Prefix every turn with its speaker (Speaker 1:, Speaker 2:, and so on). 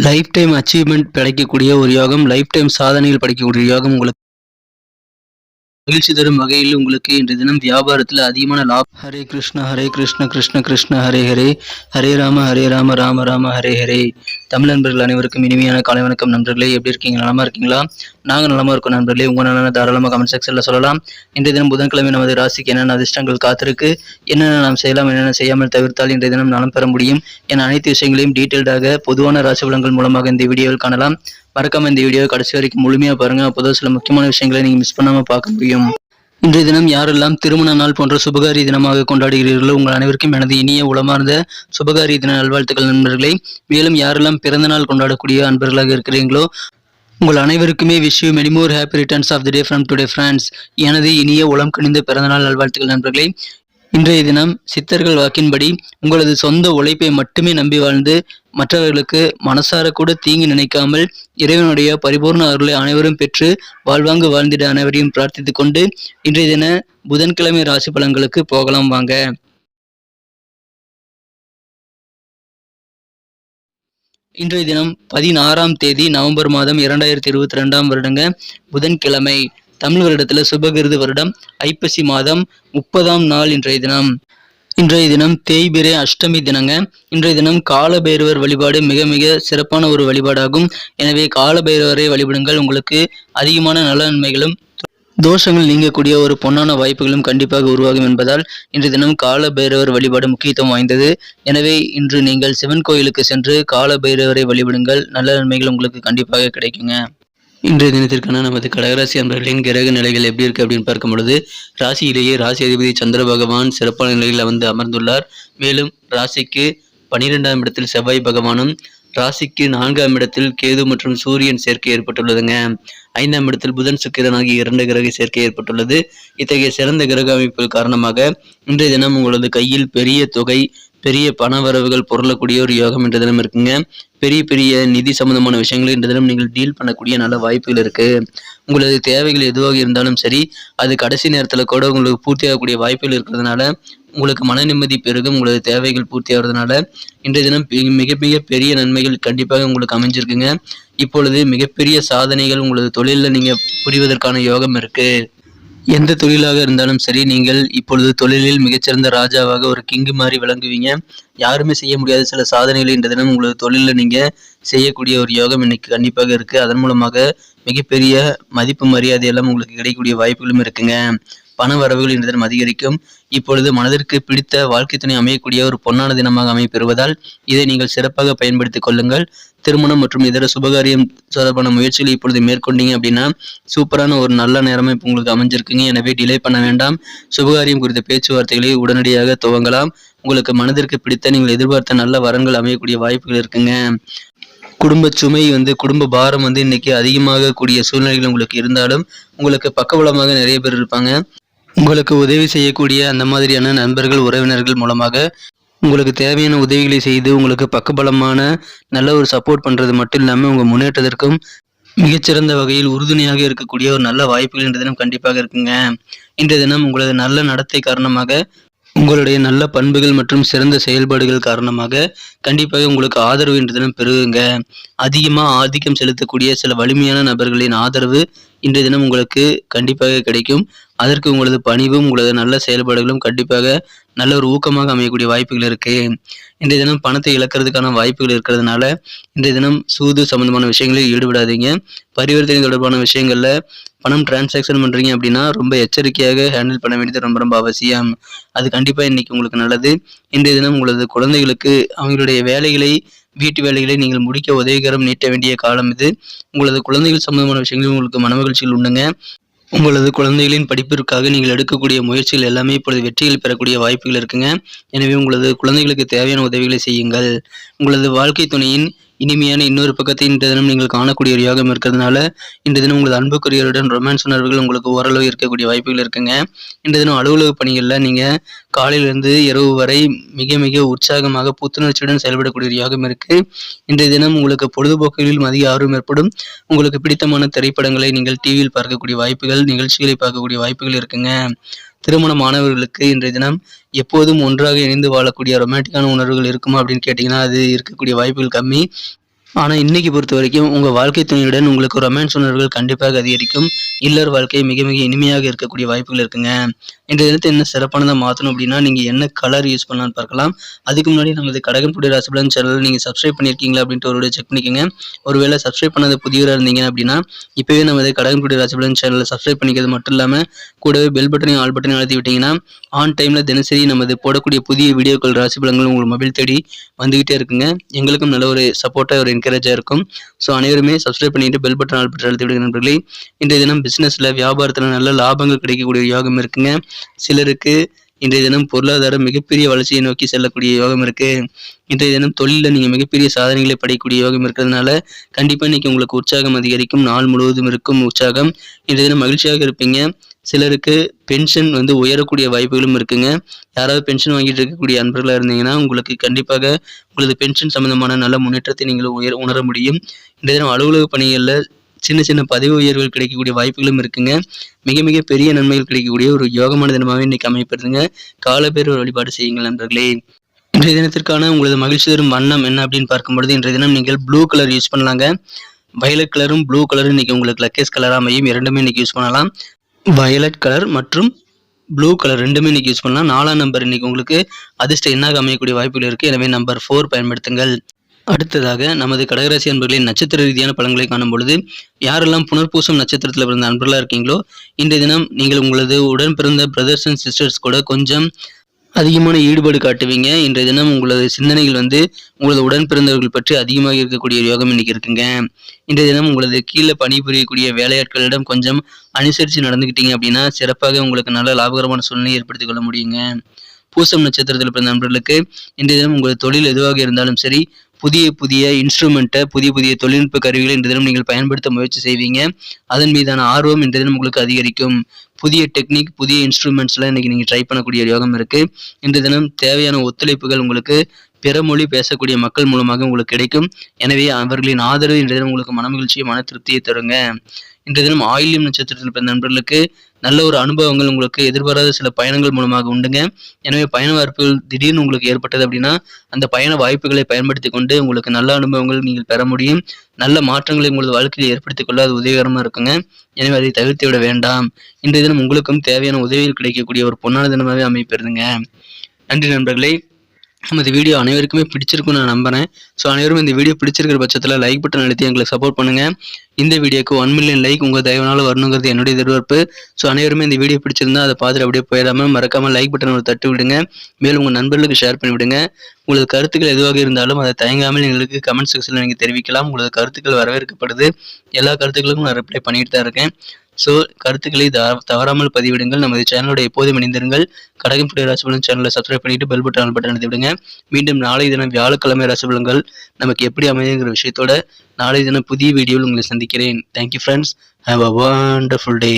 Speaker 1: Life time achievement கிடைக்கக்கூடிய ஒரு யோகம், லைஃப் டைம் சாதனைகள் படைக்கக்கூடிய யோகம் உங்களுக்கு மகிழ்ச்சி தரும் வகையில் உங்களுக்கு இன்றைய தினம் வியாபாரத்தில் அதிகமான லாபம். ஹரே கிருஷ்ணா ஹரே கிருஷ்ண கிருஷ்ண கிருஷ்ண ஹரே ஹரே, ஹரே ராம ராம ராம ஹரே ஹரே. தமிழ் நண்பர்கள் அனைவருக்கும் இனிமையான காலை வணக்கம் நண்பர்களே. எப்படி இருக்கீங்க? நலமா இருக்கீங்களா? நாங்கள் நலமா இருக்கோம் நண்பர்களே. உங்க நலன தாராளமாக கமெண்ட் செக்ஷன்ல சொல்லலாம். இன்றைய தினம் புதன்கிழமை நமது ராசிக்கு என்னென்ன அதிர்ஷ்டங்கள் காத்திருக்கு, என்னென்ன நாம் செய்யலாம், என்னென்ன செய்யாமல் தவிர்த்தால் இன்றைய தினம் நலம் பெற முடியும் என அனைத்து விஷயங்களையும் டீட்டெயில்டாக பொதுவான ராசி பலன்கள் மூலமாக இந்த வீடியோவில் காணலாம். மறக்காம இந்த வீடியோவை கடைசி வரைக்கும் முழுமையா பாருங்க. அப்போதான் சில முக்கியமான விஷயங்களை நீங்க மிஸ் பண்ணாம பார்க்க முடியும். இன்றைய தினம் யாரெல்லாம் திருமண நாள் போன்ற சுபகாரி தினமாக கொண்டாடுகிறீர்களோ உங்கள் அனைவருக்கும் எனது இனிய உளமார்ந்த சுபகாரி தின நல்வாழ்த்துக்கள் நண்பர்களே. மேலும் யாரெல்லாம் பிறந்த நாள் கொண்டாடக்கூடிய அன்பர்களாக இருக்கிறீங்களோ உங்கள் அனைவருக்குமே wish you many more happy returns of the day from today friends. எனது இனிய உளம் கனிந்த பிறந்தநாள் நல்வாழ்த்துக்கள் நண்பர்களே. இன்றைய தினம் சித்தர்கள் வாக்கின்படி உங்களது சொந்த உழைப்பை மட்டுமே நம்பி வாழ்ந்து மற்றவர்களுக்கு மனசார கூட தீங்கு நினைக்காமல் இறைவனுடைய பரிபூர்ண அருளை அனைவரும் பெற்று வாழ்வாங்கு வாழ்ந்திட அனைவரையும் பிரார்த்தித்துக் கொண்டு இன்றைய தின புதன்கிழமை ராசி பலன்களுக்கு போகலாம் வாங்க. இன்றைய தினம் 16ஆம் தேதி நவம்பர் மாதம் 2022 வருடங்க புதன்கிழமை. தமிழ் வருடத்துல சுபகிருது வருடம் ஐப்பசி மாதம் 30ஆம் நாள் இன்றைய தினம் தேய்பிரை அஷ்டமி தினங்க. இன்றைய தினம் காலபைரவர் வழிபாடு மிக மிக சிறப்பான ஒரு வழிபாடாகும். எனவே காலபைரவரை வழிபடுங்கள். உங்களுக்கு அதிகமான நல நன்மைகளும் தோஷங்கள் நீங்கக்கூடிய ஒரு பொன்னான வாய்ப்புகளும் கண்டிப்பாக உருவாகும் என்பதால் இன்றைய தினம் கால பைரவர் வழிபாடு முக்கியத்துவம் வாய்ந்தது. எனவே இன்று நீங்கள் சிவன் கோயிலுக்கு சென்று கால பைரவரை வழிபடுங்கள். நல்ல நன்மைகள் உங்களுக்கு கண்டிப்பாக கிடைக்குங்க. இன்றைய தினத்திற்கான நமது கடகராசி அன்பர்களின் கிரக நிலைகள் எப்படி இருக்கு அப்படின்னு பார்க்கும் பொழுது, ராசியிலேயே ராசி அதிபதி சந்திர பகவான் சிறப்பான நிலையில் அமர்ந்துள்ளார். மேலும் ராசிக்கு 12ஆம் இடத்தில் செவ்வாய் பகவானும், ராசிக்கு 4ஆம் இடத்தில் கேது மற்றும் சூரியன் சேர்க்கை ஏற்பட்டுள்ளதுங்க. 5ஆம் இடத்தில் புதன் சுக்கிரன் ஆகிய 2 கிரக சேர்க்கை ஏற்பட்டுள்ளது. இத்தகைய சிறந்த கிரக அமைப்புகள் காரணமாக இன்றைய தினம் உங்களது கையில் பெரிய தொகை, பெரிய பண வரவுகள் பொருளக்கூடிய ஒரு யோகம் இன்றைய தினம் இருக்குங்க. பெரிய பெரிய நிதி சம்பந்தமான விஷயங்களை இன்றைய தினம் நீங்கள் டீல் பண்ணக்கூடிய நல்ல வாய்ப்புகள் இருக்கு. உங்களது தேவைகள் எதுவாக இருந்தாலும் சரி, அது கடைசி நேரத்தில் கூட உங்களுக்கு பூர்த்தியாகக்கூடிய வாய்ப்புகள் இருக்கிறதுனால உங்களுக்கு மன நிம்மதி பெருகும். உங்களது தேவைகள் பூர்த்தி ஆகிறதுனால இன்றைய தினம் மிக மிக பெரிய நன்மைகள் கண்டிப்பாக உங்களுக்கு அமைஞ்சிருக்குங்க. இப்பொழுது மிகப்பெரிய சாதனைகள் உங்களது தொழிலில் நீங்க புரிவதற்கான யோகம் இருக்கு. எந்த தொழிலாக இருந்தாலும் சரி, நீங்கள் இப்பொழுது தொழிலில் மிகச்சிறந்த ராஜாவாக ஒரு கிங்கு மாதிரி விளங்குவீங்க. யாருமே செய்ய முடியாத சில சாதனைகளை இன்றைய தினம் உங்களது தொழிலில் நீங்க செய்யக்கூடிய ஒரு யோகம் இன்னைக்கு கண்டிப்பாக இருக்கு. அதன் மூலமாக மிகப்பெரிய மதிப்பு மரியாதை எல்லாம் உங்களுக்கு கிடைக்கக்கூடிய வாய்ப்புகளும் இருக்குங்க. பண வரவுகள் இன்றைய தினம் அதிகரிக்கும். இப்பொழுது மனதிற்கு பிடித்த வாழ்க்கை துணை அமையக்கூடிய ஒரு பொன்னான தினமாக அமைப்பெறுவதால் இதை நீங்கள் சிறப்பாக பயன்படுத்திக் கொள்ளுங்கள். திருமணம் மற்றும் இதர சுபகாரியம் தொடர்பான முயற்சிகளை இப்பொழுது மேற்கொண்டீங்க அப்படின்னா சூப்பரான ஒரு நல்ல நேரமே இப்போ உங்களுக்கு அமைஞ்சிருக்குங்க. எனவே டிலே பண்ண வேண்டாம். சுபகாரியம் குறித்த பேச்சுவார்த்தைகளை உடனடியாக துவங்கலாம். உங்களுக்கு மனதிற்கு பிடித்த நீங்கள் எதிர்பார்த்த நல்ல வரன்கள் அமையக்கூடிய வாய்ப்புகள் இருக்குங்க. குடும்ப சுமை குடும்ப பாரம் இன்னைக்கு அதிகமாக கூடிய சூழ்நிலைகள் உங்களுக்கு இருந்தாலும் உங்களுக்கு பக்கபலமாக நிறைய பேர் இருப்பாங்க. உங்களுக்கு உதவி செய்யக்கூடிய அந்த மாதிரியான நண்பர்கள், உறவினர்கள் மூலமாக உங்களுக்கு தேவையான உதவிகளை செய்து உங்களுக்கு பக்கபலமான நல்ல ஒரு சப்போர்ட் பண்றது மட்டும் இல்லாமல் உங்க முன்னேற்றத்திற்கும் மிகச்சிறந்த வகையில் உறுதுணையாக இருக்கக்கூடிய ஒரு நல்ல வாய்ப்புகள் இன்றைய தினம் கண்டிப்பாக இருக்குங்க. இன்றைய தினம் உங்களது நல்ல நடத்தை காரணமாக, உங்களுடைய நல்ல பண்புகள் மற்றும் சிறந்த செயல்பாடுகள் காரணமாக கண்டிப்பாக உங்களுக்கு ஆதரவு இன்றைய தினம் பெறுங்க. அதிகமாக ஆதிக்கம் செலுத்தக்கூடிய சில வலிமையான நபர்களின் ஆதரவு இன்றைய தினம் உங்களுக்கு கண்டிப்பாக கிடைக்கும். அதற்கு உங்களது பணிவும் உங்களது நல்ல செயல்பாடுகளும் கண்டிப்பாக நல்ல ஒரு ஊக்கமாக அமையக்கூடிய வாய்ப்புகள் இருக்கு. இன்றைய தினம் பணத்தை இழக்கிறதுக்கான வாய்ப்புகள் இருக்கிறதுனால இன்றைய தினம் சூது சம்பந்தமான விஷயங்களில் ஈடுபடாதீங்க. பரிவர்த்தனை தொடர்பான விஷயங்கள்ல பணம் டிரான்சாக்ஷன் பண்றீங்க அப்படின்னா ரொம்ப எச்சரிக்கையாக ஹேண்டில் பண்ண வேண்டியது ரொம்ப ரொம்ப அவசியம். அது கண்டிப்பா இன்னைக்கு உங்களுக்கு நல்லது. இன்றைய தினம் உங்களது குழந்தைகளுக்கு அவங்களுடைய வேலைகளை, வீட்டு வேலைகளை நீங்கள் முடிக்க உதவிகரம் நீட்ட வேண்டிய காலம் இது. உங்களது குழந்தைகள் சம்பந்தமான விஷயங்களும் உங்களுக்கு மனமகிழ்ச்சிகள் உண்டுங்க. உங்களது குழந்தைகளின் படிப்பிற்காக நீங்கள் எடுக்கக்கூடிய முயற்சிகள் எல்லாமே இப்பொழுது வெற்றிகள் பெறக்கூடிய வாய்ப்புகள் இருக்குங்க. எனவே உங்களது குழந்தைகளுக்கு தேவையான உதவிகளை செய்யுங்கள். உங்களது வாழ்க்கை துணையின் இனிமையான இன்னொரு பக்கத்தை இன்றைய தினம் நீங்கள் காணக்கூடிய ஒரு யோகம் இருக்கிறதுனால இன்றைய தினம் உங்களது அன்புக்குரியவருடன் ரொமான்ஸ் உணர்வுகள் உங்களுக்கு ஓரளவு இருக்கக்கூடிய வாய்ப்புகள் இருக்குங்க. இன்றைய தினம் அலுவலக பணிகளில் நீங்கள் காலையிலிருந்து இரவு வரை மிக மிக உற்சாகமாக புத்துணர்ச்சியுடன் செயல்படக்கூடிய ஒரு யோகம் இருக்கு. இன்றைய தினம் உங்களுக்கு பொழுதுபோக்குகளில் அதிக ஆர்வம் ஏற்படும். உங்களுக்கு பிடித்தமான திரைப்படங்களை நீங்கள் டிவியில் பார்க்கக்கூடிய வாய்ப்புகள், நிகழ்ச்சிகளை பார்க்கக்கூடிய வாய்ப்புகள் இருக்குங்க. திருமண மாணவர்களுக்கு இன்றைய தினம் எப்போதும் ஒன்றாக இணைந்து வாழக்கூடிய ரொமான்டிக்கான உணர்வுகள் இருக்குமா அப்படின்னு கேட்டிங்கன்னா அது இருக்கக்கூடிய வாய்ப்புகள் கம்மி. ஆனால் இன்னைக்கு பொறுத்த வரைக்கும் உங்கள் வாழ்க்கை துணையுடன் உங்களுக்கு ரொமான்ஸ் உணர்வுகள் கண்டிப்பாக அதிகரிக்கும். இல்லற வாழ்க்கை மிக மிக இனிமையாக இருக்கக்கூடிய வாய்ப்புகள் இருக்குங்க. இந்த தினத்தை என்ன சிறப்பானதாக மாற்றணும் அப்படின்னா, நீங்கள் என்ன கலர் யூஸ் பண்ணலான்னு பார்க்கலாம். அதுக்கு முன்னாடி நமது கடகம் டுடே ராசிபலன் சேனல் நீங்கள் சப்ஸ்கிரைப் பண்ணியிருக்கீங்களா அப்படின்ட்டு ஒரு செக் பண்ணிக்கோங்க. ஒருவேளை சப்ஸ்கிரைப் பண்ணாத புதியவராக இருந்தீங்க அப்படின்னா இப்போவே நமது கடகம் டுடே ராசிபலன் சேனலை சப்ஸ்கிரைப் பண்ணிக்கிறது மட்டும் இல்லாமல் கூடவே பெல் பட்டனையும் ஆல் பட்டனையும் அழுத்தி விட்டீங்கன்னா ஆன் டைமில் தினசரி நமது போடக்கூடிய புதிய வீடியோக்கள் ராசிபலன்கள் உங்கள் மொபைல் தேடி வந்துகிட்டே இருக்குங்க. எங்களுக்கும் நல்ல ஒரு சப்போர்ட்டாக ஒரு என்கரேஜாக இருக்கும். ஸோ அனைவருமே சப்ஸ்கிரைப் பண்ணிட்டு பெல் பட்டன் ஆல் பட்டன் அழுத்தி விடுங்க நண்பர்களே. இன்றைய தினம் பிஸ்னஸில் வியாபாரத்தில் நல்ல லாபங்கள் கிடைக்கக்கூடிய யோகம் இருக்குங்க. சிலருக்கு இன்றைய தினம் பொருளாதாரம் மிகப்பெரிய வளர்ச்சியை நோக்கி செல்லக்கூடிய யோகம் இருக்கு. இன்றைய தினம் தொழிலில் நீங்கள் மிகப்பெரிய சாதனைகளை படைக்கக்கூடிய யோகம் இருக்கிறதுனால கண்டிப்பாக இன்னைக்கு உங்களுக்கு உற்சாகம் அதிகரிக்கும். நாள் முழுவதும் இருக்கும் உற்சாகம். இன்றைய தினம் மகிழ்ச்சியாக இருப்பீங்க. சிலருக்கு பென்ஷன் உயரக்கூடிய வாய்ப்புகளும் இருக்குங்க. யாராவது பென்ஷன் வாங்கிட்டு இருக்கக்கூடிய அன்பர்களாக இருந்தீங்கன்னா உங்களுக்கு கண்டிப்பாக உங்களது பென்ஷன் சம்பந்தமான நல்ல முன்னேற்றத்தை நீங்கள் உணர முடியும். இன்றைய தினம் அலுவலக பணிகளில் சின்ன சின்ன பதவி உயர்வுகள் கிடைக்கக்கூடிய வாய்ப்புகளும் இருக்குங்க. மிக மிக பெரிய நன்மைகள் கிடைக்கக்கூடிய ஒரு யோகமான தினமாகவே இன்னைக்கு அமைப்படுதுங்க. காலபேர் ஒரு வழிபாடு செய்யுங்கள் நண்பர்களே. இன்றைய தினத்திற்கான உங்களது மகிழ்ச்சி தரும் வண்ணம் என்ன அப்படின்னு பார்க்கும்பொழுது இன்றைய தினம் நீங்கள் ப்ளூ கலர் யூஸ் பண்ணலாங்க. வயலட் கலரும் ப்ளூ கலரும் இன்னைக்கு உங்களுக்கு லக்கேஜ் கலராக அமையும். இரண்டுமே இன்னைக்கு யூஸ் பண்ணலாம். வயலட் கலர் மற்றும் ப்ளூ கலர் ரெண்டுமே இன்னைக்கு யூஸ் பண்ணலாம். 4ஆம் நம்பர் இன்னைக்கு உங்களுக்கு அதிர்ஷ்ட எண்ணாக அமையக்கூடிய வாய்ப்புகள் இருக்குது. எனவே நம்பர் 4 பயன்படுத்துங்கள். அடுத்ததாக நமது கடகராசி அன்பர்களின் நட்சத்திர ரீதியான பலன்களை காணும் பொழுது யாரெல்லாம் புனர்பூசம் நட்சத்திரத்தில் பிறந்த அன்பர்களாக இருக்கீங்களோ இன்றைய தினம் நீங்கள் உங்களது உடன் பிறந்த பிரதர்ஸ் அண்ட் சிஸ்டர்ஸ் கூட கொஞ்சம் அதிகமான ஈடுபாடு காட்டுவீங்க. இன்றைய தினம் உங்களது சிந்தனைகள் உங்களது உடன் பிறந்தவர்கள் பற்றி அதிகமாக இருக்கக்கூடிய யோகம் இன்னைக்கு இருக்குங்க. இன்றைய தினம் உங்களது கீழே பணிபுரியக்கூடிய வேலையாட்களிடம் கொஞ்சம் அனுசரித்து நடந்துக்கிட்டீங்க அப்படின்னா சிறப்பாக உங்களுக்கு நல்ல லாபகரமான சூழ்நிலை ஏற்படுத்திக் கொள்ள முடியுங்க. பூசம் நட்சத்திரத்தில் பிறந்த நண்பர்களுக்கு இன்றைய தினம் உங்களது தொழில் எதுவாக இருந்தாலும் சரி புதிய புதிய இன்ஸ்ட்ருமெண்ட்டை புதிய புதிய தொழில்நுட்ப கருவிகளை இன்றைய தினம் நீங்கள் பயன்படுத்த முயற்சி செய்வீங்க. அதன் மீதான ஆர்வம் இன்றைய தினம் உங்களுக்கு அதிகரிக்கும். புதிய டெக்னிக் புதிய இன்ஸ்ட்ருமெண்ட்ஸ்லாம் இன்னைக்கு நீங்கள் ட்ரை பண்ணக்கூடிய யோகம் இருக்குது. இன்றைய தினம் தேவையான ஒத்துழைப்புகள் உங்களுக்கு பிற மொழி பேசக்கூடிய மக்கள் மூலமாக உங்களுக்கு கிடைக்கும். எனவே அவர்களின் ஆதரவு இன்றைய தினம் உங்களுக்கு மனமகிழ்ச்சியை மன திருப்தியை தருங்க. இன்றைய தினம் ஆயில்யம் நட்சத்திரத்தில் பிறந்த நண்பர்களுக்கு நல்ல ஒரு அனுபவங்கள் உங்களுக்கு எதிர்பாராத சில பயணங்கள் மூலமாக உண்டுங்க. எனவே பயண வாய்ப்புகள் திடீர்னு உங்களுக்கு ஏற்பட்டது அப்படின்னா அந்த பயண வாய்ப்புகளை பயன்படுத்தி கொண்டு உங்களுக்கு நல்ல அனுபவங்கள் நீங்கள் பெற முடியும். நல்ல மாற்றங்களை உங்களது வாழ்க்கையில் ஏற்படுத்திக் கொள்ள அது உதவிகரமாக இருக்குங்க. எனவே அதை தவிர்த்து விட வேண்டாம். இன்றைய தினம் உங்களுக்கும் தேவையான உதவிகள் கிடைக்கக்கூடிய ஒரு பொன்னான தினமாகவே அமைப்பெறுதுங்க. நன்றி நண்பர்களே. நமது வீடியோ அனைவருக்குமே பிடிச்சிருக்குன்னு நான் நம்புறேன். ஸோ அனைவரும் இந்த வீடியோ பிடிச்சிருக்கிற பட்சத்தில் லைக் பட்டன் அழுத்தி எங்களுக்கு சப்போர்ட் பண்ணுங்கள். இந்த வீடியோக்கு 1 மில்லியன் லைக் உங்கள் தயவுனால வரணுங்கிறது என்னுடைய எதிர்பார்ப்பு. ஸோ அனைவருமே இந்த வீடியோ பிடிச்சிருந்தா அதை பார்த்துட்டு அப்படியே போயிடாமல் மறக்காமல் லைக் பட்டன் ஒரு தட்டு விடுங்க. மேலும் உங்கள் நண்பர்களுக்கு ஷேர் பண்ணி விடுங்க. உங்களது கருத்துக்கள் எதுவாக இருந்தாலும் அதை தயங்காமல் எங்களுக்கு கமெண்ட் செக்ஷனில் நீங்கள் தெரிவிக்கலாம். உங்களது கருத்துக்கள் வரவேற்கப்படுது. எல்லா கருத்துக்களுக்கும் நான் ரிப்ளை பண்ணிட்டு தான் இருக்கேன். ஸோ கருத்துக்களை தவறாமல் பதிவிடுங்கள். நமது சேனலோட எப்போதும் இணைந்திருங்கள். கடகம் டுடே ராசிபலன் சேனலை சப்ஸ்கிரைப் பண்ணிட்டு பெல் பட்டன் அழுத்தி விடுங்க. மீண்டும் நாளை தினம் வியாழக்கிழமை ராசிபலன்கள் நமக்கு எப்படி அமையுங்கிற விஷயத்தோட நாளை தினம் புதிய வீடியோவில் உங்களை சந்திக்கிறேன். Thank you friends. Have a wonderful day.